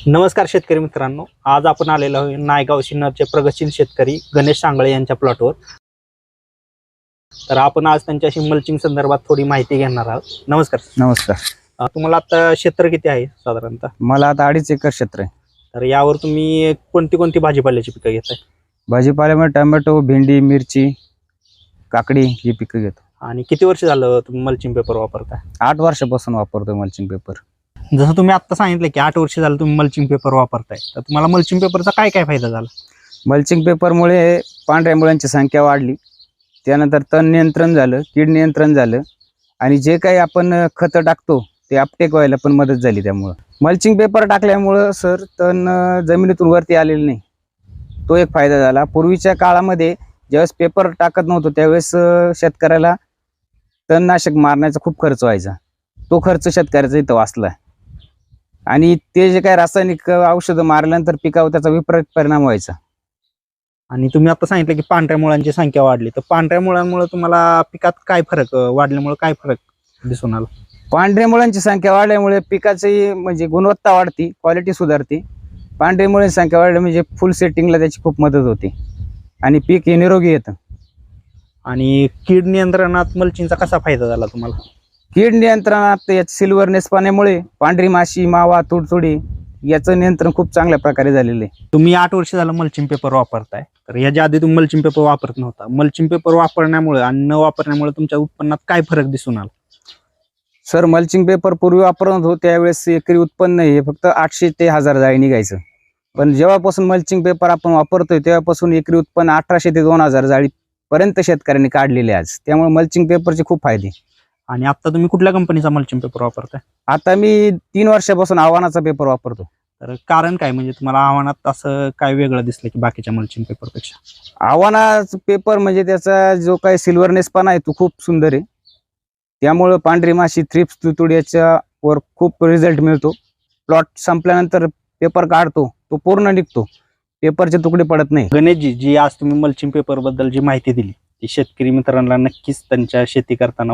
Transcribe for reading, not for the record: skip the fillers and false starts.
नमस्कार शेतकरी मित्रांनो, आज आपण आलेलो आहोत नायगाव सिन्नरचे प्रगतशील शेतकरी गणेश सांगळे यांच्या प्लॉटवर. तर आपण आज त्यांच्याशी मल्चिंग संदर्भात थोडी माहिती घेणार आहोत. नमस्कार. नमस्कार. तुम्हाला आता क्षेत्र किती आहे साधारणतः? मला आता 2.5 एकर क्षेत्र आहे. तर यावर तुम्ही कोणती कोणती भाजीपाल्याची पिकं घेताय? भाजीपाल्यामध्ये टोमॅटो, भेंडी, मिरची, काकडी ही पिकं घेतो. आणि किती वर्ष झालं तुम्ही मल्चिंग पेपर वापरताय? 8 वर्षापासून वापरतोय मल्चिंग पेपर. जसं तुम्ही आता सांगितलं की 8 वर्ष झालं तुम्ही मल्चिंग पेपर वापरताय, तर तुम्हाला मल्चिंग पेपरचा काय काय फायदा झाला? मल्चिंग पेपरमुळे पांढऱ्या मुळ्यांची संख्या वाढली, त्यानंतर तण नियंत्रण झालं, कीड नियंत्रण झालं आणि जे काही आपण खतं टाकतो ते अपटेक व्हायला पण मदत झाली. त्यामुळं मल्चिंग पेपर टाकल्यामुळं सर तण जमिनीतून वरती आलेलं नाही, तो एक फायदा झाला. पूर्वीच्या काळामध्ये ज्यावेळेस पेपर टाकत नव्हतो त्यावेळेस शेतकऱ्याला तणनाशक मारण्याचा खूप खर्च व्हायचा. तो खर्च शेतकऱ्याचा इथं वाचला आणि ते जे काही रासायनिक औषधं मारल्यानंतर पिकावर त्याचा विपरीत परिणाम व्हायचा. आणि तुम्ही आता सांगितलं की पांढऱ्या मुळांची संख्या वाढली, तर पांढऱ्या मुळांमुळे तुम्हाला पिकात काय फरक वाढल्यामुळे काय फरक दिसून आला? पांढऱ्या मुळांची संख्या वाढल्यामुळे पिकाची म्हणजे गुणवत्ता वाढती, क्वालिटी सुधारते. पांढऱ्या मुळांची संख्या वाढली म्हणजे फुल सेटिंगला त्याची खूप मदत होते आणि पीक हे निरोगी येतं. आणि कीड नियंत्रणात मल्चिंगचा कसा फायदा झाला तुम्हाला? कीड नियंत्रणात सिल्वरनेस पाण्यामुळे पांढरी माशी, मावा, तुडतुडी याचं नियंत्रण खूप चांगल्या प्रकारे झालेलं आहे. तुम्ही 8 वर्ष झालं मल्चिंग पेपर वापरताय, तर याच्या आधी तुम्ही मल्चिंग पेपर वापरत नव्हता. मल्चिंग पेपर वापरण्यामुळे आणि न वापरण्यामुळे तुमच्या उत्पन्नात काय फरक दिसून आला? सर, मल्चिंग पेपर पूर्वी वापरत होतो त्यावेळेस एकरी उत्पन्न हे फक्त 800 ते 1000 जाळी निघायचं. पण जेव्हापासून मल्चिंग पेपर आपण वापरतोय तेव्हापासून एकरी उत्पन्न 1800 ते 2000 जाळी पर्यंत शेतकऱ्यांनी काढलेले आज. त्यामुळे मल्चिंग पेपरचे खूप फायदे. आणि आता तुम्ही कुठल्या कंपनीचा मल्चिंग पेपर वापरताय? आता मी 3 वर्षापासून आव्हानाचा पेपर वापरतो. तर कारण काय, म्हणजे तुम्हाला आव्हानात असं काय वेगळं दिसलं की बाकीच्या मल्चिंग पेपरपेक्षा? आव्हानाचा पेपर म्हणजे त्याचा जो काही सिल्वरनेसपणा आहे तो खूप सुंदर आहे. त्यामुळं पांढरी माशी, थ्रिप्स, तुडतुडी याच्यावर खूप रिझल्ट मिळतो. प्लॉट संपल्यानंतर पेपर काढतो तो पूर्ण निघतो, पेपरचे तुकडे पडत नाही. गणेशजी, जी आज तुम्ही मल्चिंग पेपर बद्दल जी माहिती दिली ती शेतकरी मित्रांना नक्कीच त्यांच्या शेती करताना